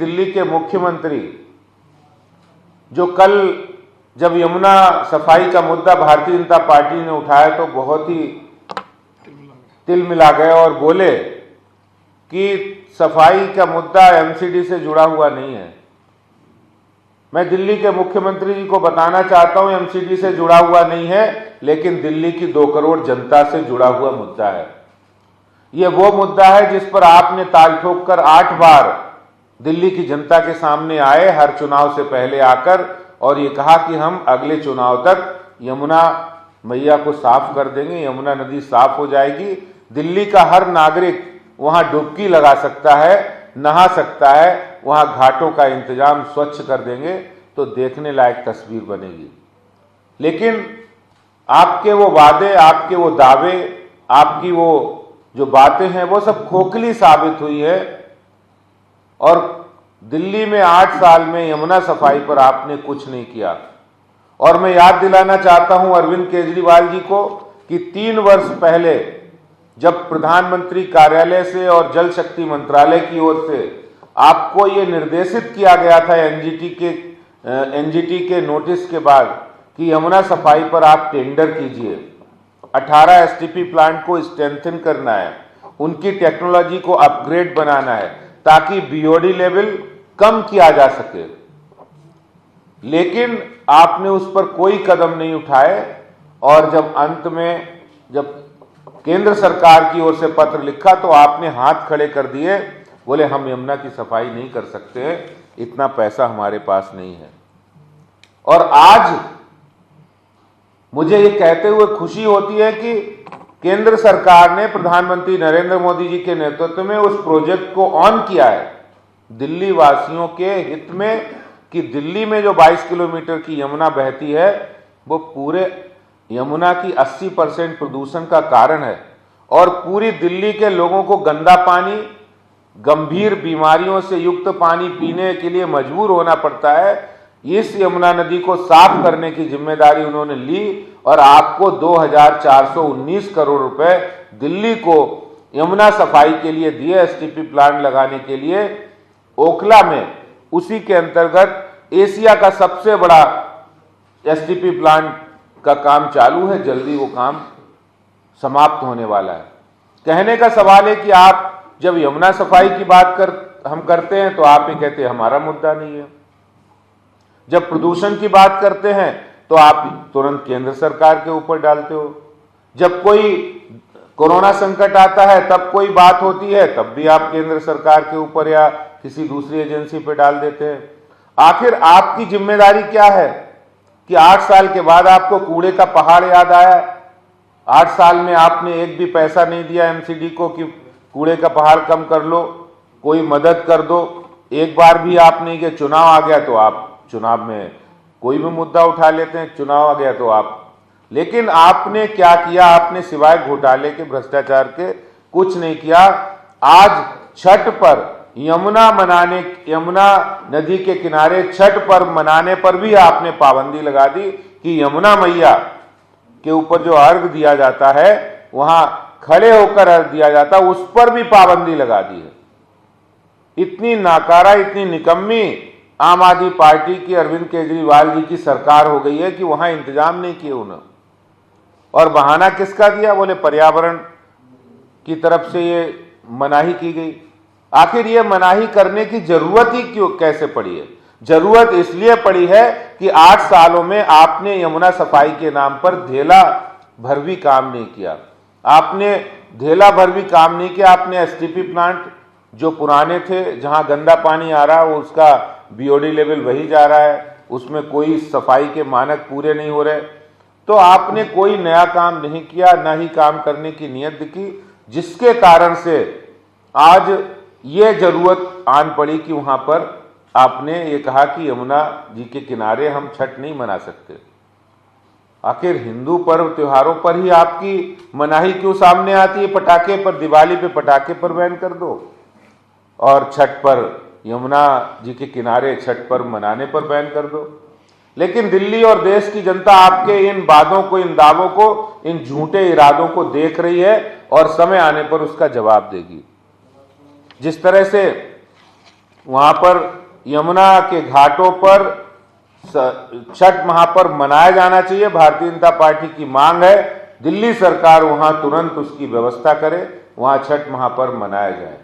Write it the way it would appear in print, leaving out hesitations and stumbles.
दिल्ली के मुख्यमंत्री जो कल जब यमुना सफाई का मुद्दा भारतीय जनता पार्टी ने उठाया तो बहुत ही तिल मिला गए और बोले कि सफाई का मुद्दा एमसीडी से जुड़ा हुआ नहीं है। मैं दिल्ली के मुख्यमंत्री जी को बताना चाहता हूं एमसीडी से जुड़ा हुआ नहीं है, लेकिन दिल्ली की 2 करोड़ जनता से जुड़ा हुआ मुद्दा है। यह वो मुद्दा है जिस पर आपने ताल ठोक कर 8 बार दिल्ली की जनता के सामने आए, हर चुनाव से पहले आकर, और ये कहा कि हम अगले चुनाव तक यमुना मैया को साफ कर देंगे, यमुना नदी साफ हो जाएगी, दिल्ली का हर नागरिक वहां डुबकी लगा सकता है, नहा सकता है, वहां घाटों का इंतजाम स्वच्छ कर देंगे, तो देखने लायक तस्वीर बनेगी। लेकिन आपके वो वादे, आपके वो दावे, आपकी वो जो बातें हैं वो सब खोखली साबित हुई है। और दिल्ली में 8 साल में यमुना सफाई पर आपने कुछ नहीं किया। और मैं याद दिलाना चाहता हूं अरविंद केजरीवाल जी को कि 3 वर्ष पहले जब प्रधानमंत्री कार्यालय से और जल शक्ति मंत्रालय की ओर से आपको ये निर्देशित किया गया था एनजीटी के नोटिस के बाद कि यमुना सफाई पर आप टेंडर कीजिए, 18 एसटीपी प्लांट को स्ट्रेंथन करना है, उनकी टेक्नोलॉजी को अपग्रेड बनाना है ताकि बीओडी लेवल कम किया जा सके, लेकिन आपने उस पर कोई कदम नहीं उठाए। और जब अंत में जब केंद्र सरकार की ओर से पत्र लिखा तो आपने हाथ खड़े कर दिए, बोले हम यमुना की सफाई नहीं कर सकते हैं, इतना पैसा हमारे पास नहीं है। और आज मुझे ये कहते हुए खुशी होती है कि केंद्र सरकार ने प्रधानमंत्री नरेंद्र मोदी जी के नेतृत्व में उस प्रोजेक्ट को ऑन किया है दिल्ली वासियों के हित में, कि दिल्ली में जो 22 किलोमीटर की यमुना बहती है वो पूरे यमुना की 80% प्रदूषण का कारण है और पूरी दिल्ली के लोगों को गंदा पानी, गंभीर बीमारियों से युक्त पानी पीने के लिए मजबूर होना पड़ता है। इस यमुना नदी को साफ करने की जिम्मेदारी उन्होंने ली और आपको 2419 करोड़ रुपए दिल्ली को यमुना सफाई के लिए दिए, एसटीपी प्लांट लगाने के लिए। ओखला में उसी के अंतर्गत एशिया का सबसे बड़ा एसटीपी प्लांट का काम चालू है, जल्दी वो काम समाप्त होने वाला है। कहने का सवाल है कि आप जब यमुना सफाई की बात हम करते हैं तो आप ये कहते हैं हमारा मुद्दा नहीं है, जब प्रदूषण की बात करते हैं तो आप तुरंत केंद्र सरकार के ऊपर डालते हो, जब कोई कोरोना संकट आता है तब कोई बात होती है तब भी आप केंद्र सरकार के ऊपर या किसी दूसरी एजेंसी पर डाल देते हैं। आखिर आपकी जिम्मेदारी क्या है कि 8 साल के बाद आपको कूड़े का पहाड़ याद आया? 8 साल में आपने एक भी पैसा नहीं दिया एमसीडी को कि कूड़े का पहाड़ कम कर लो, कोई मदद कर दो। एक बार भी आपने, ये चुनाव आ गया तो आप चुनाव में कोई भी मुद्दा उठा लेते हैं, चुनाव आ गया तो आप, लेकिन आपने क्या किया? आपने सिवाय घोटाले के, भ्रष्टाचार के कुछ नहीं किया। आज छठ पर यमुना नदी के किनारे छठ पर्व मनाने पर भी आपने पाबंदी लगा दी कि यमुना मैया के ऊपर जो अर्घ दिया जाता है, वहां खड़े होकर अर्घ दिया जाता, उस पर भी पाबंदी लगा दी है। इतनी नाकारा, इतनी निकम्मी आम आदमी पार्टी की, अरविंद केजरीवाल जी की सरकार हो गई है कि वहां इंतजाम नहीं किए उन्होंने। और बहाना किसका दिया? बोले पर्यावरण की तरफ से ये मनाही की गई। आखिर ये मनाही करने की जरूरत ही क्यों, कैसे पड़ी है? जरूरत इसलिए पड़ी है कि 8 सालों में आपने यमुना सफाई के नाम पर धेला भर भी काम नहीं किया। आपने धेला भर भी काम नहीं किया। आपने एसटीपी प्लांट जो पुराने थे, जहां गंदा पानी आ रहा है, उसका बीओडी लेवल वही जा रहा है, उसमें कोई सफाई के मानक पूरे नहीं हो रहे। तो आपने कोई नया काम नहीं किया, ना ही काम करने की नीयत की, जिसके कारण से आज ये जरूरत आन पड़ी कि वहां पर आपने ये कहा कि यमुना जी के किनारे हम छठ नहीं मना सकते। आखिर हिंदू पर्व त्योहारों पर ही आपकी मनाही क्यों सामने आती है? पटाखे पर, दिवाली पे पटाखे पर बैन कर दो और छठ पर, यमुना जी के किनारे छठ पर्व मनाने पर बैन कर दो। लेकिन दिल्ली और देश की जनता आपके इन वादों को, इन दावों को, इन झूठे इरादों को देख रही है और समय आने पर उसका जवाब देगी। जिस तरह से वहां पर यमुना के घाटों पर छठ महापर्व मनाया जाना चाहिए। भारतीय जनता पार्टी की मांग है दिल्ली सरकार वहां तुरंत उसकी व्यवस्था करे, वहां छठ महापर्व मनाया जाए।